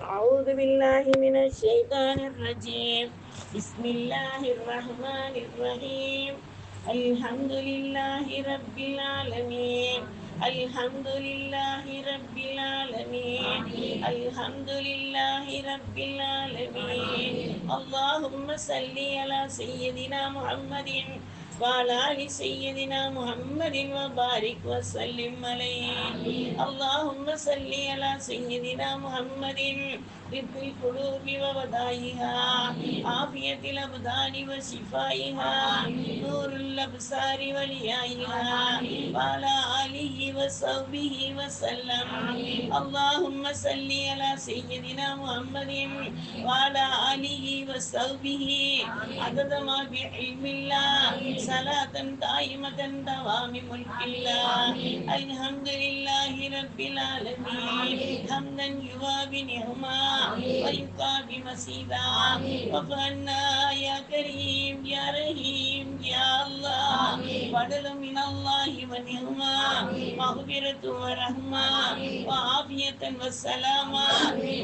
أعوذ بالله من الشيطان الرجيم. بسم الله الرحمن الرحيم. الحمد لله رب العالمين. الحمد لله رب العالمين. الحمد لله رب العالمين. اللهم صل على سيدنا محمد وعلى آل سيدنا محمد وبارك وسلم عليه. اللهم صل على سيدنا محمد طب القلوب وبدائها، عافية الأبدان وشفائها، نور الأبصار وليائها، وعلى آله وصحبه وسلم. اللهم صل على سيدنا محمد وعلى آله وصحبه عدد ما بعلم الله، صلاة دائمة دوام ملك الله. الحمد لله رب العالمين حمدا يوافي نعما ويكافي مزيدا. وفعلنا يا كريم يا رحيم يا الله، فضل من الله ونعما، مغفرة ورحمة وعافية والسلامة.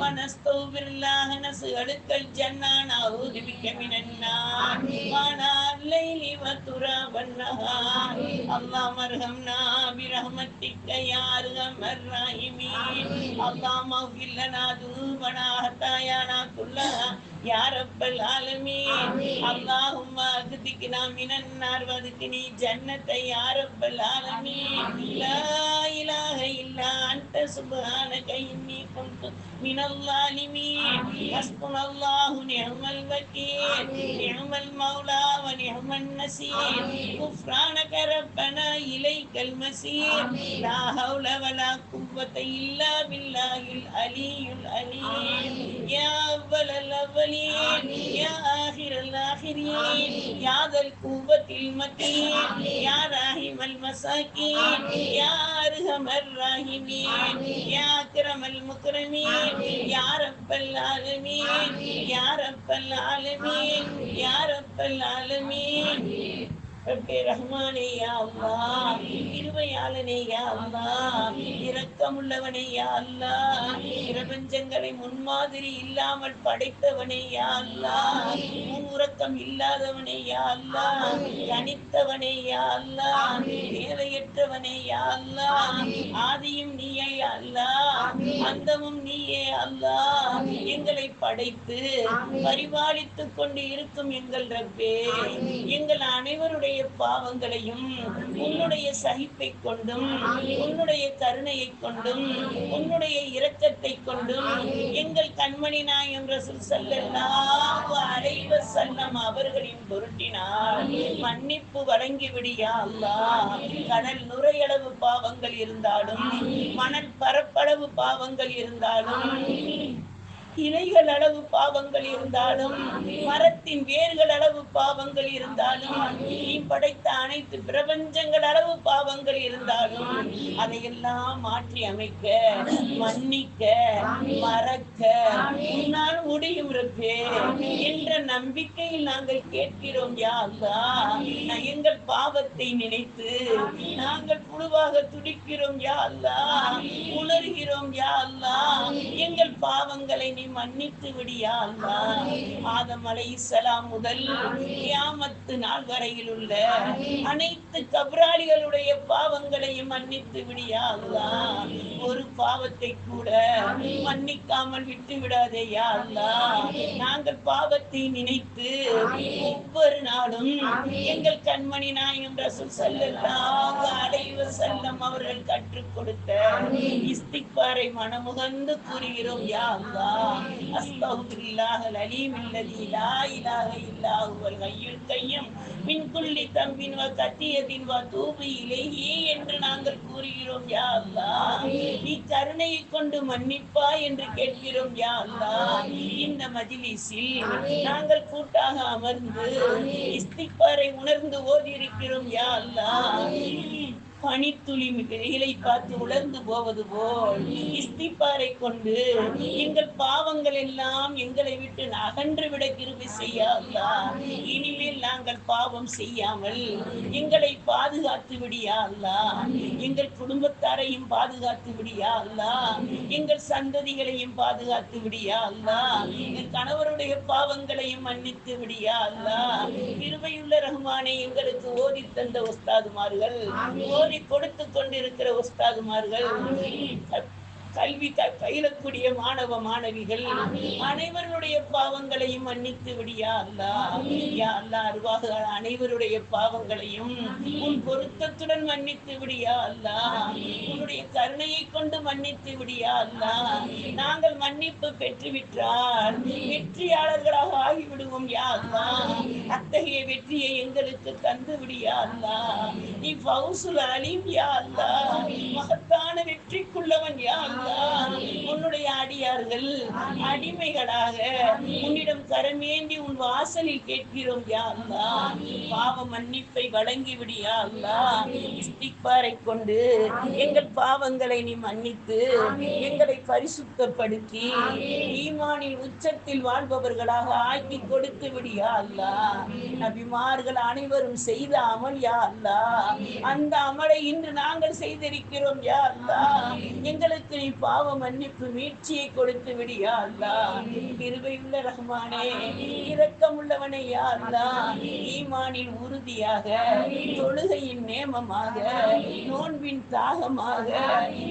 ونستغفر الله نسألك الجنة نعوذ بك من النار وعناء الليل وتراب النهار. اللهم ارحمنا برحمتك يا ارحم الراحمين. اللهم اغفر لنا ذنوبنا خطايانا كلها يا رب العالمين. اللهم اغفرنا من النار وادخلني جنة يا رب العالمين. لا اله الا انت سبحانك اني كنت من الظالمين. حسبنا الله نعم الوكيل، نعم المولى ونعم النصير. غفرانك ربنا إليك المصير. لا حول ولا قوة إلا بالله العلي العليم. يا أول الأولين يا آخر الآخرين يا ذا القوة المتين يا راحم المساكين يا أرحم الراحمين يا أكرم المكرمين يا رب العالمين يا رب العالمين يا رب العالمين. ரப்பே ரஹ்மானே யா அல்லாஹ், கிருபையாளனே யா அல்லாஹ், இரக்கமுள்ளவனே யா அல்லாஹ், பிரபஞ்சங்களை முன்மாதிரி இல்லாமல் படைத்தவனே யா அல்லாஹ், உறக்கம் இல்லாதவனே யா அல்லாஹ், தனித்தவனே யா அல்லாஹ், தேவையற்றவனே யா அல்லாஹ், ஆதியும் நீயே அல்லாஹ், அந்தமும் நீயே அல்லாஹ். எங்களை படைத்து பரிபாலித்துக் கொண்டு இருக்கும் எங்கள் ரப்பே, எங்கள் அனைவருடைய பாவங்களையும் உன்னுடைய சகிப்பை கொண்டும் உன்னுடைய கருணையை கொண்டும் உன்னுடைய இரக்கத்தை கொண்டும் எங்கள் கண்மணி நாயகம் ரசூல் ஸல்லல்லாஹு அலைஹி வஸல்லம் அவர்களின் பொருட்டினால் மன்னிப்பு வழங்கிவிடியா அல்லாஹ். கடல் நுரையளவு பாவங்கள் இருந்தாலும், மணல் பரப்பளவு பாவங்கள் இருந்தாலும், இலைகள் அளவு பாவங்கள் இருந்தாலும், மரத்தின் வேர்கள் அளவு பாவங்கள் இருந்தாலும், நீ படைத்த அனைத்து பிரபஞ்சங்கள் அளவு பாவங்கள் இருந்தாலும் அதையெல்லாம் மாற்றி அமைக்க, மன்னிக்க, மறக்க உன்னால் முடியும் ரப்பே என்ற நம்பிக்கையில் நாங்கள் கேட்கிறோம் யா அல்லாஹ். எங்கள் பாவத்தை நினைத்து நாங்கள் புழுவாக துடிக்கிறோம் யா அல்லாஹ், உணர்கிறோம் யா அல்லாஹ். எங்கள் பாவங்களை நீ மன்னித்து விடியா அல்லாஹ். ஆதம் அலைஹிஸ்ஸலாம் முதல் கியாமத்து நாள் வரையில் உள்ள அனைத்து கபராளிகளுடைய பாவங்களையும் மன்னித்து விடியா அல்லாஹ். ஒரு பாவத்தை கூட மன்னிக்காமல் விட்டு விடாதே யா அல்லாஹ். நாங்கள் பாவத்தை நினைத்து ஒவ்வொரு நாளும் எங்கள் கண்மணி நாயகம் ரசூல் ஸல்லல்லாஹு அலைஹி வஸல்லம் அவர்கள் கற்றுக் கொடுத்த இஸ்திக்பாரை மனமுகந்து கூறுகிறோம் யா அல்லாஹ். அஸ்தக்ஃபிருல்லாஹல் அலீமில் லதீ லா இலாஹ இல்லா ஹுவல் ஹய்யுல் கய்யூம் மின் குல்லி தம்பின் வ கத்தியத்தின் வ தூபு இலைஹி என்று நாங்கள் கூறுகிறோம் யா அல்லாஹ். நீ கருணையை கொண்டு மன்னிப்பா என்று கேட்கிறோம் யா அல்லாஹ். இந்த மஜ்லிஸில் நாங்கள் கூட்டாக அமர்ந்து இஸ்திக்பாரை உணர்ந்து ஓதி இருக்கிறோம் யா அல்லாஹ். பனித்துளி வெயிலை பார்த்து உலர்ந்து போவது போல் இஸ்திக்பாரை கொண்டு எங்கள் பாவங்கள் எல்லாம் எங்களை விட்டு அகன்று விட கிருபை செய்ய அல்லாஹ். இனிமேல் நாங்கள் பாவம் செய்யாமல் எங்களை பாதுகாத்து விடியா அல்லாஹ். எங்கள் குடும்பத்தாரையும் பாதுகாத்து விடியா அல்லாஹ். எங்கள் சந்ததிகளையும் பாதுகாத்து விடியா அல்லாஹ். எங்கள் கணவருடைய பாவங்களையும் மன்னித்து விடியா அல்லாஹ். கிருபையுள்ள ரஹ்மானை எங்களுக்கு ஓதி தந்த உஸ்தாதுமார்கள், ஓதி கொடுத்து கொண்டிருக்கிற உஸ்தாதுமார்கள், கல்வி பயிலக்கூடிய மாணவ மாணவிகள் அனைவருடைய பாவங்களையும் மன்னித்து விடியா அல்லாஹ். யா அல்லாஹ், அருவாக அனைவருடைய பாவங்களையும் உன் பொருத்தத்துடன் மன்னித்து விடியா அல்லாஹ். உன்னுடைய கருணையை கொண்டு மன்னித்து விடியா அல்லாஹ். நாங்கள் மன்னிப்பு பெற்றுவிட்டால் வெற்றியாளர்களாக ஆகிவிடுவோம் யா அல்லாஹ். அத்தகைய வெற்றியை எங்களுக்கு தந்து விடியா அல்லாஹ். நீ ஃபௌசுல் அலீம் யா அல்லாஹ், மகத்தான வெற்றிக்குள்ளவன் யா அல்லாஹ். உன்னுடைய அடியார்கள் அடிமைகளாக உன்னிடம் கரமேந்தி உன் வாசலில் கேட்கிறோம் யா அல்லாஹ். பாவ மன்னிப்பை வழங்கி விடியா அல்லாஹ். இஸ்திக்பாரை கொண்டு எங்கள் பாவங்களை நீ மன்னித்து எங்களை பரிசுத்தப்படுத்தி ஈமானின் உச்சத்தில் வாழ்பவர்களாக ஆக்கி கொடுத்து விடியா அல்லாஹ். நபிமார்கள் அனைவரும் செய்த அமல் யா அல்லாஹ், அந்த அமலை இன்று நாங்கள் செய்திருக்கிறோம் யா அல்லாஹ். எங்களுக்கு நீ பாவ மன்னிப்பு மீட்சியை கொடுத்து விடியா அல்லாஹ். கிருபையுள்ள ரஹ்மானே, இரக்கமுள்ளவனே யா அல்லாஹ். ஈமானில் உறுதியாக, தொழுகையின் நேமமாக, நோன்பின் தாகமாக,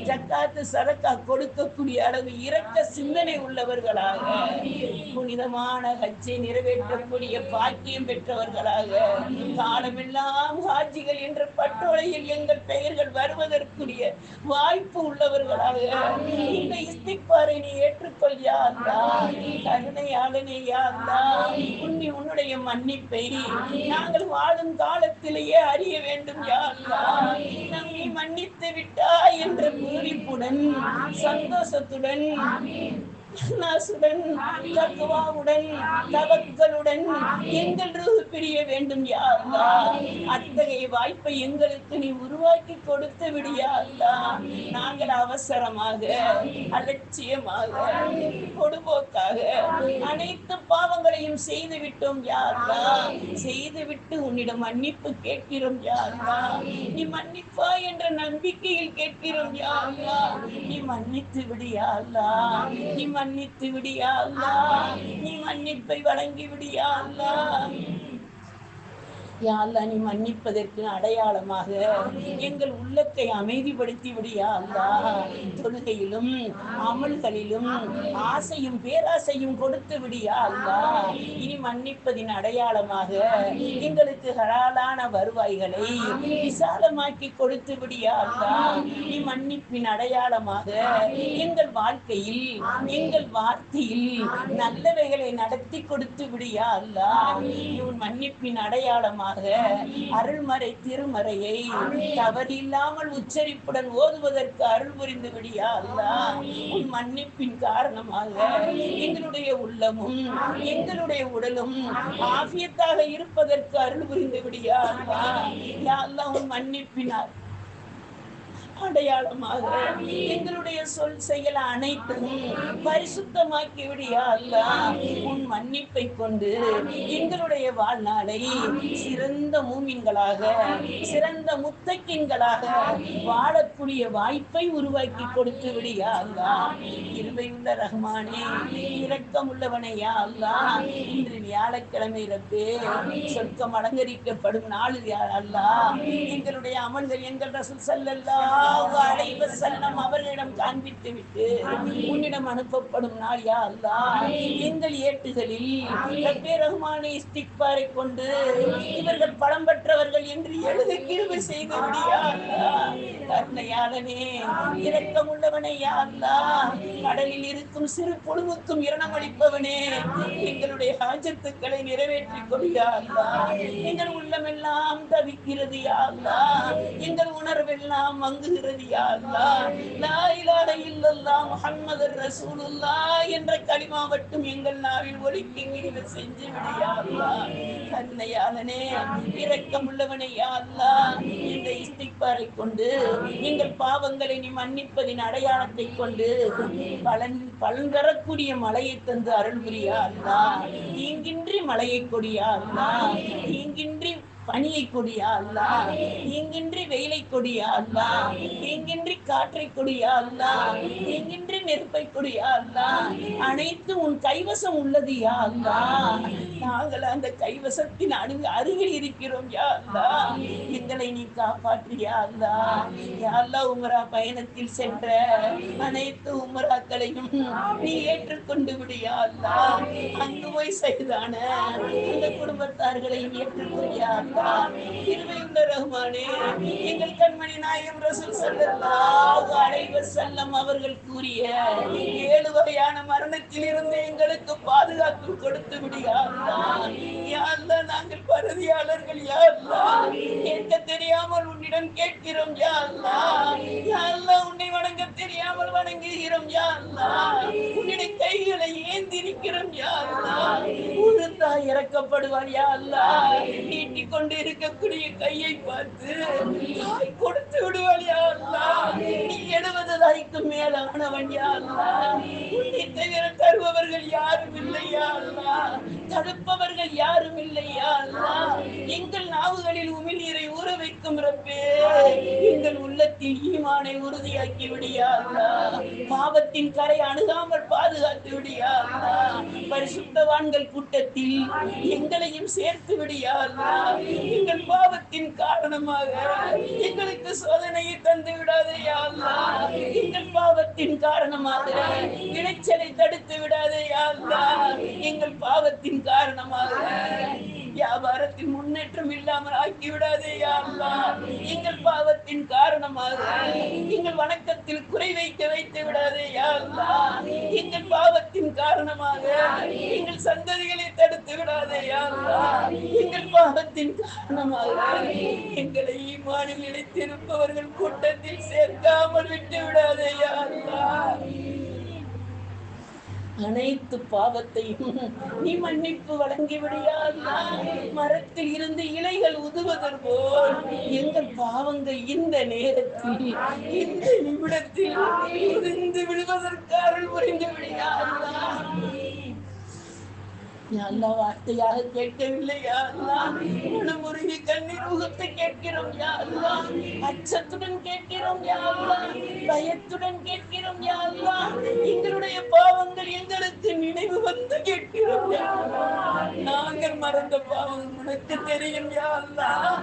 ஜக்காத்து சதக்கா கொடுக்கக்கூடிய அளவு இரக்க சிந்தனை உள்ளவர்களாக, புனிதமான ஹஜ்ஜை நிறைவேற்றக்கூடிய பாக்கியம் பெற்றவர்களாக, காலமெல்லாம் ஹாஜிகள் என்ற பட்டோலையில் எங்கள் பெயர்கள் வருவதற்குரிய வாய்ப்பு உள்ளவர்களாக இந்த இஸ்திக்பாரை நீ ஏற்றுக்கொள் யா அல்லாஹ். கருணையாளனே யா அல்லாஹ், உன்னுடைய மன்னிப்பை நாங்கள் வாழும் காலத்திலேயே அறிய வேண்டும் யா அல்லாஹ். நம்மை மன்னித்து விட்டாய் என்ற பூரிப்புடன், சந்தோஷத்துடன், நாசுடன், தக்வாவுடன், தவக்கலுடன் எங்கள் ரூஹ் பிரிய வேண்டும் யா அல்லாஹ். அத்தகைய வாய்ப்பை எங்களுக்கு நீ உருவாக்கி கொடுத்து விடியா அல்லாஹ். நாங்கள் அவசரமாக, அலட்சியமாக, பொடுபோக்காக அனைத்து பாவங்களையும் செய்து விட்டோம் யா அல்லாஹ். செய்துவிட்டு உன்னிடம் மன்னிப்பு கேட்கிறோம் யா அல்லாஹ். நீ மன்னிப்பா என்ற நம்பிக்கையில் கேட்கிறோம் யா அல்லாஹ். நீ மன்னித்து விடியா அல்லாஹ். நீ மன்னித்து விடியா அல்லாஹ். நீ மன்னிப்பை வழங்கி விடியா அல்லாஹ். யா அல்லாஹ், நீ மன்னிப்பதற்கு அடையாளமாக எங்கள் உள்ளத்தை அமைதிப்படுத்தி விடியா அல்லாஹ். தொழுகையிலும் அமல்களிலும் ஆசையும் பேராசையும் கொடுத்து விடியா அல்லாஹ். இனி மன்னிப்பதின் அடையாளமாக எங்களுக்கு ஹலாலான வருவாய்களை விசாலமாக்கி கொடுத்து விடியா அல்லாஹ். நீ மன்னிப்பின் அடையாளமாக எங்கள் வாழ்க்கையில், எங்கள் வார்த்தையில் நல்லவைகளை நடத்தி கொடுத்து விடியா அல்லாஹ். உன் மன்னிப்பின் அடையாளமாக அருள்மறை திருமறையை தவறில்லாமல் உச்சரிப்புடன் ஓதுவதற்கு அருள் புரிந்து விடியா அல்லாஹ். உன் மன்னிப்பின் காரணமாக எங்களுடைய உள்ளமும் எங்களுடைய உடலும் ஆஃபியத்தாக இருப்பதற்கு அருள் புரிந்து விடியா அல்லாஹ். யா அல்லாஹ், உன் மன்னிப்பினார் அடையாளமாக எங்களுடைய சொல் செயல் அனைத்தும் பரிசுத்தமாக்கி விடியா அல்லாஹ். உன் மன்னிப்பை கொண்டு எங்களுடைய வாழ்நாளை சிறந்த மூமின்களாக, சிறந்த முத்தக்கின்களாக வாழக்கூடிய வாய்ப்பை உருவாக்கி கொடுத்து விடியா அல்லாஹ். கிருபையுள்ள ரஹ்மானே, இரக்கமுள்ளவனே யா அல்லாஹ். இன்று வியாழக்கிழமை ரப்பே, சொர்க்கம் அலங்கரிக்கப்படும் நாள் யா அல்லாஹ். எங்களுடைய அமல்கள் எங்கள் ரசூல் ஸல்லல்லாஹு அலைஹி வஸல்லம் அவர்களிடம் காண்பித்து விட்டு உன்னிடம் அனுப்பப்படும் நாள் யா அல்லாஹ். எங்கள் ஏட்டுகளில் ரப்பே ரஹ்மானே இஸ்திக்பாரை கொண்டு இவர்கள் பலம் பெற்றவர்கள் என்று எழுத கிருபை செய்து விடியா அல்லாஹ். கருணையாளனே, இரக்கமுள்ளவனே யா அல்லாஹ். கடலில் இருக்கும் சிறு பொழுதுக்கும் இரணமளிப்பவனே, எங்களுடைய ஹாஜத்துக்களை நிறைவேற்றிக் கொடு யா அல்லாஹ். எங்கள் உள்ளமெல்லாம் தவிக்கிறது யா அல்லாஹ். எங்கள் உணர்வெல்லாம் மங்குகிறது ஓடுகிறது யா அல்லாஹ். லா இலாஹ இல்லல்லாஹ் முஹம்மதுர் ரசூலுல்லாஹ் என்ற கலிமா மட்டும் எங்கள் நாவில் ஒலிக்க செஞ்சு விடு யா அல்லாஹ். கருணையாளனே, இரக்கமுள்ளவனே யா அல்லாஹ், இந்த இஸ்திக்பாரை கொண்டு எங்கள் பாவங்களை நீ மன்னிப்பதின் அடையாளத்தை கொண்டு பலன் தரக்கூடிய மழையை தந்து அருள் புரியா அல்லாஹ். தீங்கின்றி மழையை கொடியா அல்லாஹ், தீங்கின்றி பனியை கொடியா அல்லாஹ், தீங்கின்றி வெயிலை கொடியா அல்லாஹ், தீங்கின்றி காற்றை கொடியா அல்லாஹ், தீங்கின்றி நெருப்பை கொடியா அல்லாஹ். அனைத்து உன் கைவசம் உள்ளது யா அல்லாஹ். நாங்கள் அந்த கைவசத்தின் அருகில் இருக்கிறோம் யா அல்லாஹ். எங்களை நீ காப்பாற்றியா அல்லாஹ். யா அல்லாஹ், உம்ரா பயணத்தில் சென்ற அனைத்து உம்ராக்களையும் நீ ஏற்றுக்கொண்டு விடியா அல்லாஹ். அங்கு போய் செய்தான அந்த குடும்பத்தார்களையும் ஏற்றுக்கொள்ளியா அல்லாஹ். கிருபையுள்ள ரஹ்மானே, எங்கள் கண்மணி நாயகம் ரசூல் ஸல்லல்லாஹு அலைஹி வஸல்லம் அவர்கள் கூறிய 7 வகையான மரணத்தில் இருந்து எங்களுக்கு பாதுகாப்பு கொடுத்து விடியா அல்லாஹ். யா அல்லாஹ், நாங்கள் பரதியாளர்கள் யா அல்லாஹ், கேட்க தெரியாமல் உன்னிடம் கேட்கிறோம் யா அல்லாஹ். யா அல்லாஹ், உன்னை வணங்க தெரியாமல் வணங்குகிறோம் யா அல்லாஹ். உன்னுடைய கைகளை ஏந்திருக்கிறோம் யா அல்லாஹ். ஒரு தாய் இறக்கப்படுவார் யா அல்லாஹ். நீட்டிக் கொண்டு இருக்கக்கூடிய கையை பார்த்து தாய் கொடுத்து விடுவாள் யா அல்லாஹ். நீ 70 தாய்க்கு மேலானவன் யா அல்லாஹ். உன்னை தவிர தருபவர்கள் யாரும் இல்லை யா அல்லாஹ், தடுப்பவர்கள் யாரும் இல்லை யா அல்லாஹ். எங்கள் நாவுகளில் உமிழ்நீரை ஊற வைக்கும் ரப்பே, எங்கள் உள்ளத்தில் ஈமானை உறுதியாக்கி விடியா அல்லாஹ். பாவத்தின் கரை அணுகாமல் பாதுகாத்து விடியா அல்லாஹ். பரிசுத்தவான்கள் கூட்டத்தில் எங்களையும் சேர்த்து விடியா அல்லாஹ். எங்கள் பாவத்தின் காரணமாக எங்களுக்கு சோதனையை தந்து விடாதே யா அல்லாஹ். எங்கள் பாவத்தின் காரணமாக விளைச்சலை தடுத்து விடாதே யா அல்லாஹ். எங்கள் பாவத்தின் காரணமாக வியாபாரத்தில் முன்னேற்றம் இல்லாமல் ஆக்கி விடாதே யா அல்லாஹ். எங்கள் பாவத்தின் காரணமாக எங்கள் வணக்கத்தில் குறை வைத்து விடாதே யா அல்லாஹ். எங்கள் பாவத்தின் காரணமாக எங்கள் சந்ததிகளை தடுத்து விடாதே யா அல்லாஹ். எங்கள் பாவத்தின் காரணமாக எங்களை ஈமானில் நிலைத்திருப்பவர்கள் கூட்டத்தில் சேர்க்காமல் விட்டு விடாதே யா அல்லாஹ். அனைத்து பாவத்தையும் நீ மன்னிப்பு வழங்கி விடியா அல்லாஹ். மரத்தில் இருந்து இலைகள் உதுவதற் போல் எங்கள் பாவங்கள் இந்த நேரத்தில் இந்த நிமிடத்தில் உதிர்ந்து விடுவதற்கு அருள் புரிந்து விடியா அல்லாஹ். அல்லா வார்த்தையாக கேட்கவில்லை யா அல்லாஹ். மனமுருகி கண்ணீர் உகுத்து கேட்கிறோம் யா அல்லாஹ். அச்சத்துடன் கேட்கிறோம் யா அல்லாஹ். பயத்துடன் கேட்கிறோம் யா அல்லாஹ். எங்களுடைய பாவங்கள் எங்களுக்கு நினைவு வந்து கேட்கிறோம் யா அல்லாஹ். நாங்கள் மறந்த பாவம் உனக்கு தெரியும் யா அல்லாஹ்.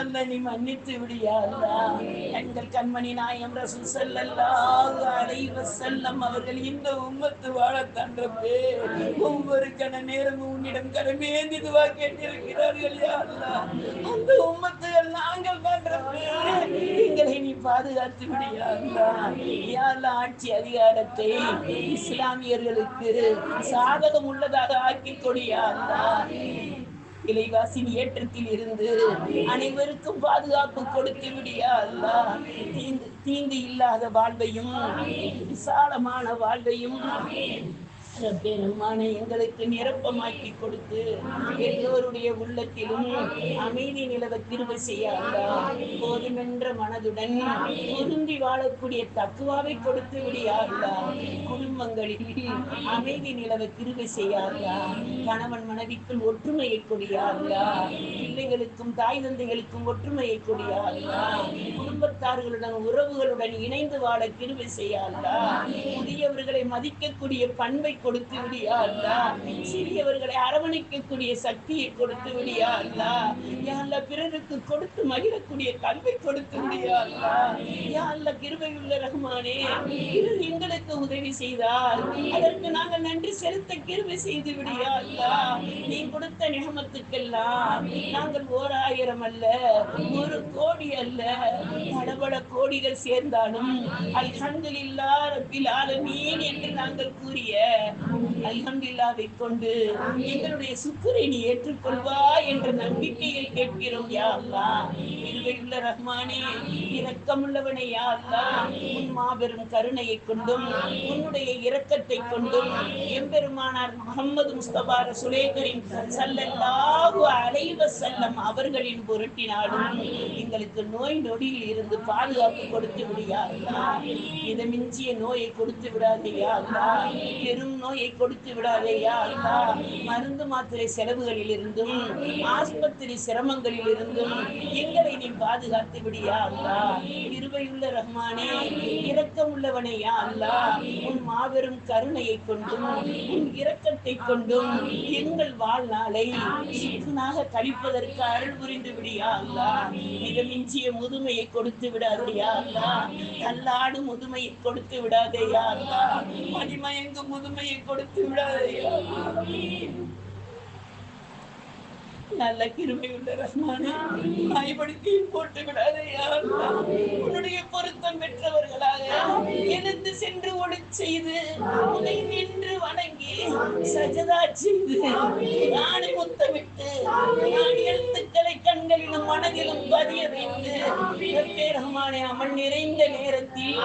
அல்லா, நீ மன்னித்து விடு யா அல்லாஹ். எங்கள் கண்மணி நாயகம் ரசூல் ஸல்லல்லாஹு அலைஹி வஸல்லம் அவர்கள் இந்த உம்மத்து வாழ தன்றப்பே ஒவ்வொரு கண உன்னிடம் கடமேந்தி துவா கேட்டிருக்கிறார்கள் யா அல்லாஹ். அந்த உம்மத்துகள் நாங்கள் பண்றப்பே எங்களை நீ பாதுகாத்து விடு யா அல்லாஹ். யா அல்லாஹ், ஆட்சி அதிகாரத்தை இஸ்லாமியர்களுக்கு சாதகம் உள்ளதாக ஆக்கி கொடு யா அல்லாஹ். விலைவாசின் ஏற்றத்தில் இருந்து அனைவருக்கும் பாதுகாப்பு கொடுத்து விடியா அல்லாஹ். தீங்கு இல்லாத வாழ்வையும் விசாலமான வாழ்வையும் பெருமான எங்களுக்கு நிரப்பமாக்கி கொடுத்து எல்லோருடைய உள்ளத்திலும் அமைதி நிலவ கிருபை செய்ய அல்லாஹ். போதுமென்ற மனதுடன் பொருந்தி வாழக்கூடிய தக்குவாவை கொடுத்து விடியா அல்லாஹ். குடும்பங்களில் அமைதி நிலவ கிருபை செய்ய அல்லாஹ். கணவன் மனைவிக்குள் ஒற்றுமையை கொடியா அல்லாஹ். பிள்ளைகளுக்கும் தாய் தந்தைகளுக்கும் ஒற்றுமையை கொடியா அல்லாஹ். குடும்பத்தார்களுடன் உறவுகளுடன் இணைந்து வாழ கிருபை செய்ய அல்லாஹ். புதியவர்களை மதிக்கக்கூடிய பண்பை கொடுத்து விடியா அல்லாஹ். சிறியவர்களை அரவணைக்கக்கூடிய சக்தியை கொடுத்து விடியா அல்லாஹ். யா அல்லாஹ், பிறருக்கு கொடுத்து மகிழக்கூடிய கல்வை கொடுத்து விடியா அல்லாஹ். யா அல்லாஹ், கிருபையுள்ள ரஹ்மானே, பிறர் எங்களுக்கு உதவி செய்தால் அதற்கு நாங்கள் நன்றி செலுத்த கிருபை செய்து விடியா அல்லாஹ். நீ கொடுத்த நிகமத்துக்கெல்லாம் நாங்கள் 1000 அல்ல, 1 கோடி அல்ல, பல கோடிகள் சேர்ந்தாலும் அல்ஹம்துலில்லாஹ் ரப்பில் ஆலமீன் என்று நாங்கள் கூறிய அல்ஹம்துலில்லாஹ்வை கொண்டு எங்களுடைய சுக்குரை நீ ஏற்றுக்கொள்வா என்ற நம்பிக்கையில் கேட்கிறோம் யா அல்லாஹ். இருவையுள்ள ரஹ்மானே, இரக்கமுள்ளவனே யா அல்லாஹ், உன் மாபெரும் கருணையை கொண்டும் உன்னுடைய இரக்கத்தை கொண்டும் எம்பெருமானார் முஹம்மது முஸ்தபா ரசூலே கரீம் ஸல்லல்லாஹு அலைஹி வஸல்லம் அவர்களின் பொருட்டினாலும் எங்களுக்கு நோய் நொடியில் இருந்து பாதுகாப்பு கொடுத்து விடியா அல்லாஹ். இதை மிஞ்சிய நோயை கொடுத்து விடாதேயா அல்லாஹ். பெரும் நோயை கொடுத்து விடாதேயா அல்லாஹ். மருந்து மாத்திரை செலவுகளில் இருந்தும் ஆஸ்பத்திரி சிரமங்களில் இருந்தும் எங்களை நீ பாதுகாத்து விடியா அல்லாஹ். கிருபையுள்ள ரஹ்மானே, இரக்கமுள்ளவனே யா அல்லாஹ், உன் மாபெரும் கருணையை கொண்டும் உன் இரக்கத்தை கொண்டும் எங்கள் வாழ்நாளை சுக்குனாக கழிப்பதற்கு அருள் புரிந்து விடியா அல்லாஹ். மிக மிஞ்சிய முதுமையை கொடுத்து விடாதேயா அல்லாஹ். தள்ளாடும் முதுமையை கொடுத்து விடாதேயா அல்லாஹ். மதிமயங்கும் முதுமையை கொடுத்து விடாதேயா அல்லாஹ். நல்ல கிருபை உள்ள ரஹ்மானே, பயப்படுத்தியும் போட்டு விடாதேயா அல்லாஹ். உன்னுடைய பொருத்தம் பெற்றவர்களாக எழுந்து சென்று ஒளி செய்து உன்னை நின்று வணங்கி சஜதா செய்து நாடு முத்தமிட்டு நான் எழுத்துக்களை கண்களிலும் மனதிலும் பதிய வைத்து ரஹ்மானே, அமல் நிறைந்த நேரத்தில்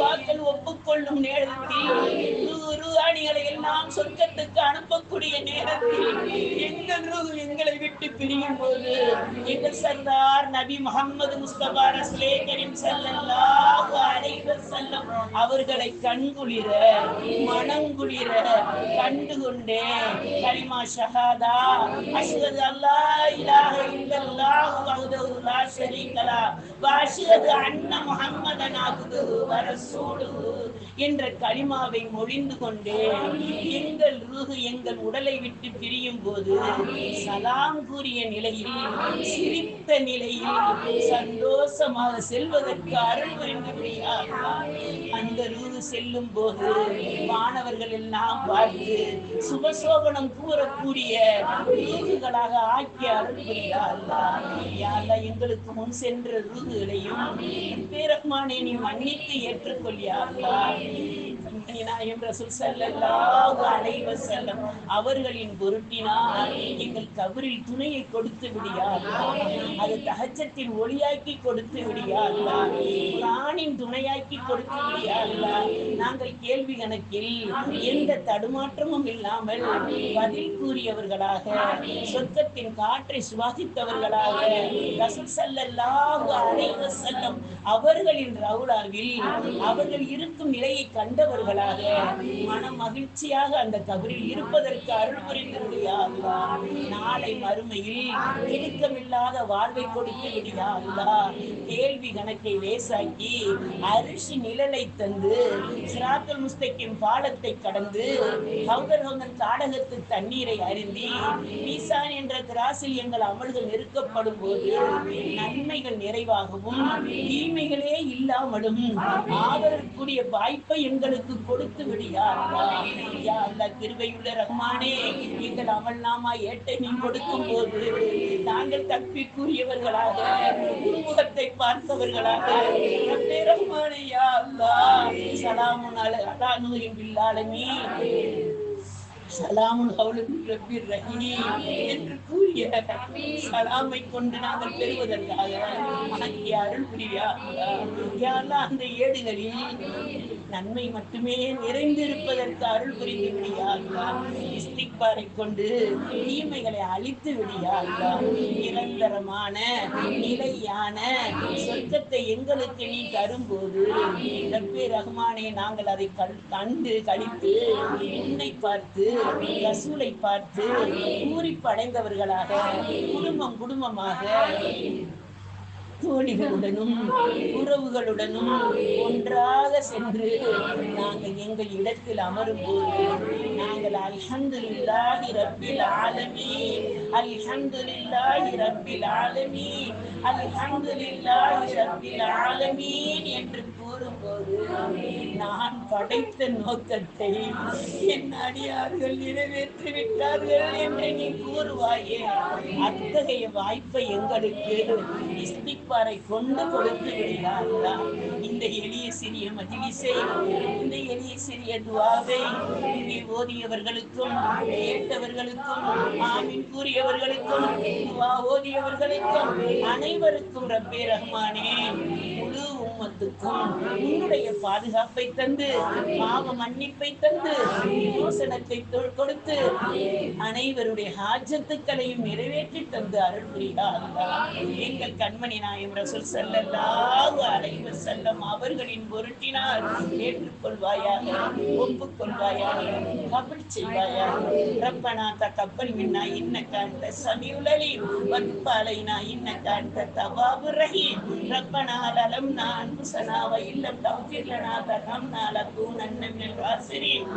வாக்கள் ஒப்புக்கொள்ளும் நேரத்தில் ரூஹானிகளை எல்லாம் சொர்க்கத்துக்கு அனுப்பக்கூடிய நேரத்தில் எங்கள் ரூஹ் எங்களை விட்டு பிரியும் போது எங்கள் சர்தார் நபி முஹம்மது முஸ்தபா ரசூலே கரீம் ஸல்லல்லாஹு அலைஹி வஸல்லம் அவர்களை கண்குளிர மனங்குளிர கண்டுகொண்டே கலிமா ஷஹாதா அஷ்ஹது அல்லா இலாஹ இல்லல்லாஹு வஹ்தஹு லா ஷரீக லஹு வ அஷ்ஹது அன்ன முஹம்மதன் அப்துஹு வ ரசூலுஹு என்ற கலிமாவை மொழிந்து கொண்டே எங்கள் ரூஹ் எங்கள் உடலை விட்டு பிரியும் போது சலாம் கூறிய நிலையில் சிரித்த நிலையில் சந்தோஷமாக செல்வதற்கு அருள் புரிந்துவிடியா. அந்த ரூஹ் செல்லும் போது மாணவர்கள் எல்லாம் பார்த்து சுபசோபனம் கூறக்கூடிய ரூஹுகளாக ஆக்கி அருள் புரியா அல்லாஹ். எங்களுக்கு முன் சென்ற ரூஹுகளையும் ரஹ்மானே நீ மன்னித்து ஏற்றுக்கொள்ளியா அல்லாஹ். நாயகம் ரசூல் ஸல்லல்லாஹு அலைஹி வஸல்லம் அவர்களின் பொருட்டினால் எங்கள் கபரில் துணையை கொடுத்து விடியா அல்லாஹ். அது தஹஜ்ஜத்தின் ஒளியாக்கி கொடுத்து விடியா அல்லாஹ். குர்ஆனின் துணையாக்கி கொடுத்து விடியா அல்லாஹ். நாங்கள் கேள்வி கணக்கில் எந்த தடுமாற்றமும் இல்லாமல் பதில் கூறியவர்களாக சொர்க்கத்தின் காற்றை சுவாசித்தவர்களாக ரசூல் ஸல்லல்லாஹு அலைஹி வஸல்லம் அவர்களின் ரவுலாவில் அவர்கள் இருக்கும் நிலையை கண்டவர்களாக மன மகிழ்ச்சியாக அந்த கபரில் இருப்பதற்கு அருள் புரிந்து விடியா அல்லாஹ். நாளை மறுமையில் இடுக்கமில்லாத வாழ்வை கொடுத்து விடியா அல்லாஹ். கேள்வி கணக்கை லேசாக்கி அரிசி நிழலை தந்து சிராத்துல் முஸ்தகிம் பாலத்தை கடந்து கௌதர் கௌதன் காடகத்து தண்ணீரை அருந்தி மீசான் என்ற திராசில் எங்கள் அமல்கள் நெருக்கப்படும் போது நன்மைகள் நிறைவாகவும் தீமைகளே இல்லாமலும் ஆதரக்கூடிய வாய்ப்பை எங்களுக்கு கொடுத்து விடியா அல்லாஹ். கிருபையுள்ள ரஹ்மானே, எங்கள் அமல் நாமா ஏட்டை நீ கொடுக்கும் போது நாங்கள் தப்பிக்குரியவர்களாக உன்முகத்தை பார்த்தவர்களாக ரஹ்மானே யா அல்லாஹ். சலாமுன் அலா நூஹின் பில் ஆலமீன் சலாமுன் கௌலன் மின் ரப்பிர் ரஹீம் என்று கூறிய சலாமை கொண்டு நாங்கள் பெறுவதற்காக ஆகிய அருள் புரியா அல்லாஹ். அந்த ஏடுகளில் நன்மை மட்டுமே நிறைந்திருப்பதற்கு அருள் புரிந்து விடியா அல்லாஹ். இஸ்திக்பாரை கொண்டு தீமைகளை அழித்து விடியா அல்லாஹ். நிரந்தரமான நிலையான சொர்க்கத்தை எங்களுக்கு நீ தரும்போது ரப்பே ரஹ்மானே, நாங்கள் அதை கண்டு கழித்து உன்னை பார்த்து ரசூலை பார்த்து பூரிப்படைந்தவர்களாக குடும்பம் குடும்பமாக தோழிகளுடனும் உறவுகளுடனும் ஒன்றாக சென்று நாங்கள் எங்கள் இடத்தில் அமரும் போது நாங்கள் அல்ஹம்துலில்லாஹி ரப்பில் ஆலமீன் அல்ஹம்துலில்லாஹி ரப்பில் ஆலமீன் அல்ஹம்துலில்லாஹி ரப்பில் ஆலமீன் என்று கூறும்போது போது நான் படைத்த நோக்கத்தை என் அடியார்கள் நிறைவேற்றி விட்டார்கள் என்று நீ கூறுவாயே. அத்தகைய வாய்ப்பை எங்களுக்கு இஸ்திக்பாரை கொண்டு கொடுத்து விடுகிறார்களா? இந்த எளிய சிறிய மஜ்லிஸை, இந்த எளிய சிறிய துஆவை இங்கே ஓதியவர்களுக்கும் கேட்டவர்களுக்கும் ஆமீன் கூறியவர்களுக்கும் துஆ ஓதியவர்களுக்கும் அனைவருக்கும் ரப்பே ரஹ்மானே முழு உம்மத்துக்கும் உன்னுடைய பாதுகாப்பை தந்து, பாவ மன்னிப்பை தந்து, யோசனத்தை கொடுத்து அனைவருடைய ஹாஜத்துக்களையும் நிறைவேற்றி தந்து அருள் புரியா அல்லாஹ். எங்கள் கண்மணி நாயகம் ரசூல் ஸல்லல்லாஹு அலைஹி வஸல்லம் அவர்களின் பொருட்டினால் ஏற்றுக்கொள்வாயாக, ஒப்புக்கொள்வாயாக, கபூல் செய்வாயாக. ரப்பனா தகப்பல் மின்னா இன்னக அன்த ஸமீஉல் அலீம் வதுப் அலைனா இன்னக அன்த தவ்வாபுர் ரஹீம். ரப்பனா லலம்னா அன்ஃபுஸனா வ இல்லம் தக்ஃபிர் லனா தர்ஹம்னா லனகூனன்ன மினல் காசிரீன்.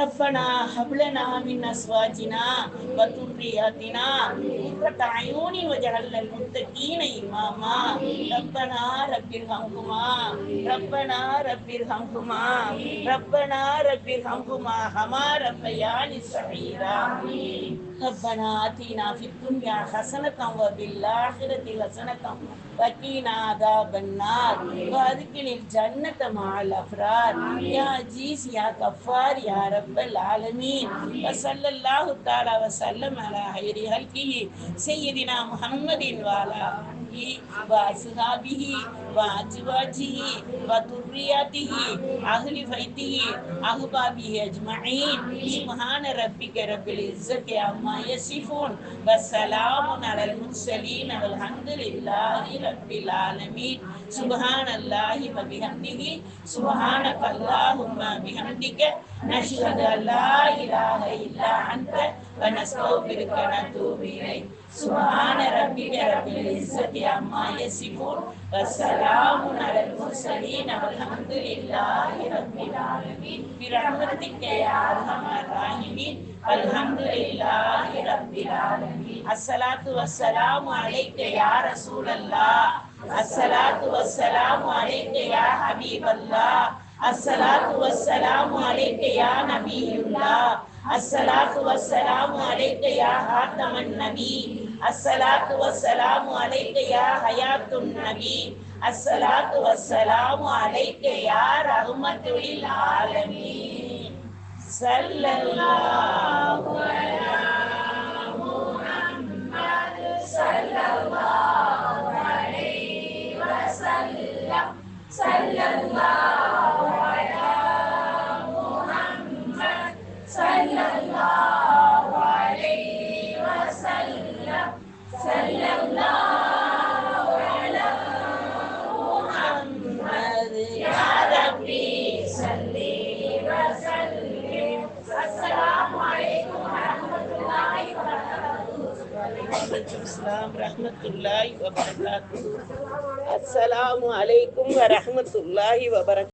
ربنا هب لنا من ازواجنا وذرياتنا قرة اعين واجعلنا للمتقين اماما. ربنا رب ارحمهما ربنا رب ارحمهما ربنا رب ارحمهما كما ربياني صغيرا. ربنا آتنا في الدنيا حسنة وفي الآخرة حسنة وقنا عذاب النار وادخلنا الجنة مع الأبرار يا عزيز يا غفار يا رب العالمين. وصلى الله تعالى وسلم على خير خلقه سيدنا محمد وعلى آله وأصحابه وأزواجه وذرياته أهل بيته أحبابه أجمعين. سبحان ربك رب العزة عما يصفون وسلام على المرسلين والحمد لله رب العالمين. سبحان الله وبحمده سبحانك اللهم بحمدك نشهد أن لا إله إلا أنت ونستغفرك ونتوب إليك. سبحان ربك رب العزة عما يصفون وسلام على المرسلين والحمد لله رب العالمين. برحمتك يا أرحم الراحمين الحمد لله رب العالمين. الصلاة والسلام عليك يا رسول الله. الصلاة والسلام عليك يا حبيب الله. الصلاة والسلام عليك يا نبي الله. الصلاة والسلام عليك يا خاتم النبي. الصلاة والسلام عليك يا حياة النبي. الصلاة والسلام عليك يا رحمة للعالمين. صلى الله على محمد صلى الله عليه وسلم. صلى الله على محمد صلى الله عليه وسلم. صلى الله على محمد يا ربي صل وسلم. السلام عليكم ورحمة الله وبركاته. وعليكم السلام ورحمة الله وبركاته. السلام عليكم ورحمة الله وبركاته.